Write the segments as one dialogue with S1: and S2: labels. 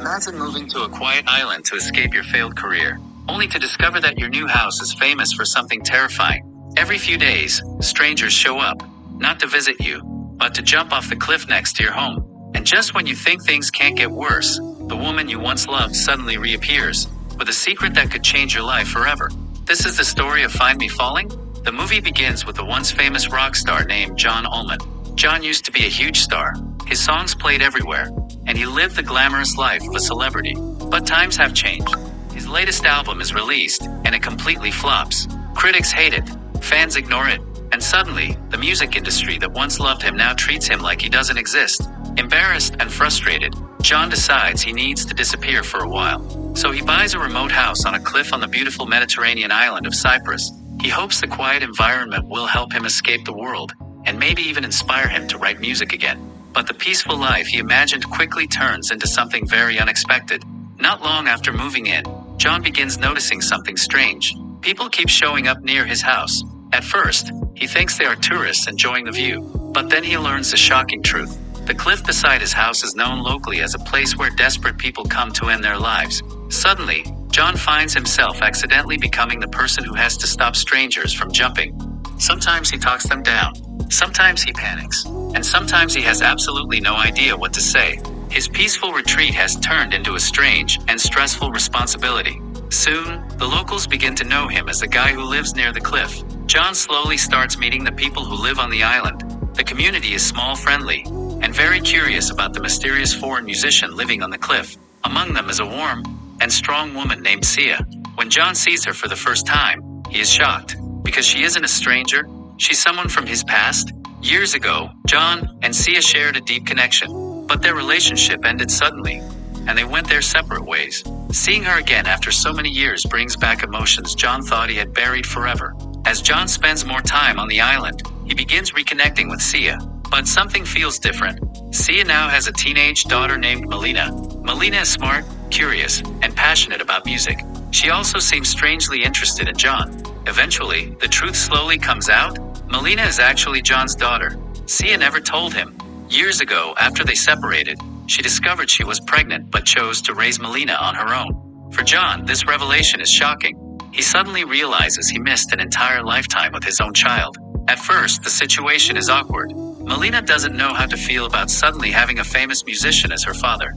S1: Imagine moving to a quiet island to escape your failed career, only to discover that your new house is famous for something terrifying. Every few days, strangers show up, not to visit you, but to jump off the cliff next to your home. And just when you think things can't get worse, the woman you once loved suddenly reappears, with a secret that could change your life forever. This is the story of Find Me Falling. The movie begins with a once famous rock star named John Ullman. John used to be a huge star. His songs played everywhere, and he lived the glamorous life of a celebrity. But times have changed. His latest album is released, and it completely flops. Critics hate it, fans ignore it, and suddenly, the music industry that once loved him now treats him like he doesn't exist. Embarrassed and frustrated, John decides he needs to disappear for a while. So he buys a remote house on a cliff on the beautiful Mediterranean island of Cyprus. He hopes the quiet environment will help him escape the world, and maybe even inspire him to write music again. But the peaceful life he imagined quickly turns into something very unexpected. Not long after moving in, John begins noticing something strange. People keep showing up near his house. At first, he thinks they are tourists enjoying the view, but then he learns the shocking truth. The cliff beside his house is known locally as a place where desperate people come to end their lives. Suddenly, John finds himself accidentally becoming the person who has to stop strangers from jumping. Sometimes he talks them down, sometimes he panics, and sometimes he has absolutely no idea what to say. His peaceful retreat has turned into a strange and stressful responsibility. Soon, the locals begin to know him as the guy who lives near the cliff. John slowly starts meeting the people who live on the island. The community is small, friendly, and very curious about the mysterious foreign musician living on the cliff. Among them is a warm and strong woman named Sia. When John sees her for the first time, he is shocked, because she isn't a stranger, she's someone from his past. Years ago, John and Sia shared a deep connection, but their relationship ended suddenly, and they went their separate ways. Seeing her again after so many years brings back emotions John thought he had buried forever. As John spends more time on the island, he begins reconnecting with Sia. But something feels different. Sia now has a teenage daughter named Melina. Melina is smart, curious, and passionate about music. She also seems strangely interested in John. Eventually, the truth slowly comes out. Melina is actually John's daughter. Sia never told him. Years ago, after they separated, she discovered she was pregnant but chose to raise Melina on her own. For John, this revelation is shocking. He suddenly realizes he missed an entire lifetime with his own child. At first, the situation is awkward. Melina doesn't know how to feel about suddenly having a famous musician as her father.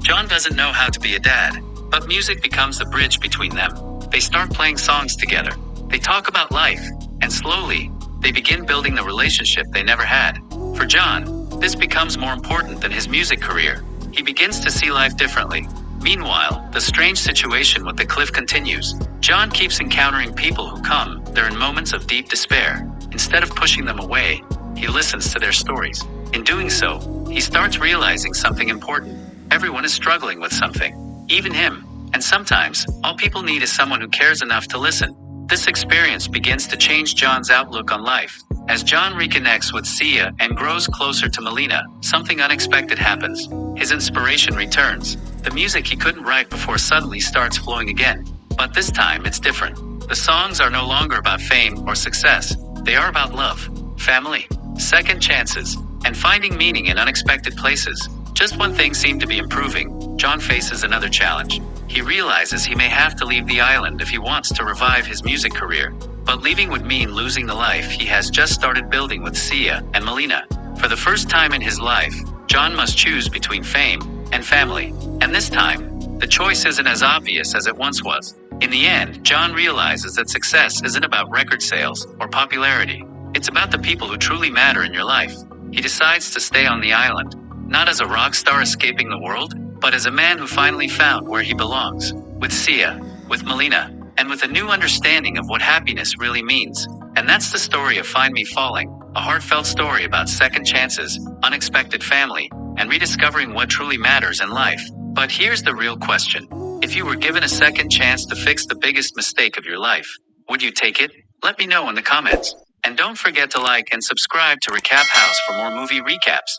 S1: John doesn't know how to be a dad, but music becomes the bridge between them. They start playing songs together. They talk about life, and slowly, they begin building the relationship they never had. For John, this becomes more important than his music career. He begins to see life differently. Meanwhile, the strange situation with the cliff continues. John keeps encountering people who come there in moments of deep despair. Instead of pushing them away, he listens to their stories. In doing so, he starts realizing something important. Everyone is struggling with something, even him. And sometimes, all people need is someone who cares enough to listen. This experience begins to change John's outlook on life. As John reconnects with Sia and grows closer to Melina, something unexpected happens. His inspiration returns. The music he couldn't write before suddenly starts flowing again. But this time, it's different. The songs are no longer about fame or success. They are about love, family, second chances, and finding meaning in unexpected places. Just when things seem to be improving, John faces another challenge. He realizes he may have to leave the island if he wants to revive his music career. But leaving would mean losing the life he has just started building with Sia and Melina. For the first time in his life, John must choose between fame and family. And this time, the choice isn't as obvious as it once was. In the end, John realizes that success isn't about record sales or popularity. It's about the people who truly matter in your life. He decides to stay on the island, not as a rock star escaping the world, but as a man who finally found where he belongs. With Sia, with Melina, and with a new understanding of what happiness really means. And that's the story of Find Me Falling, a heartfelt story about second chances, unexpected family, and rediscovering what truly matters in life. But here's the real question. If you were given a second chance to fix the biggest mistake of your life, would you take it? Let me know in the comments. And don't forget to like and subscribe to Recap House for more movie recaps.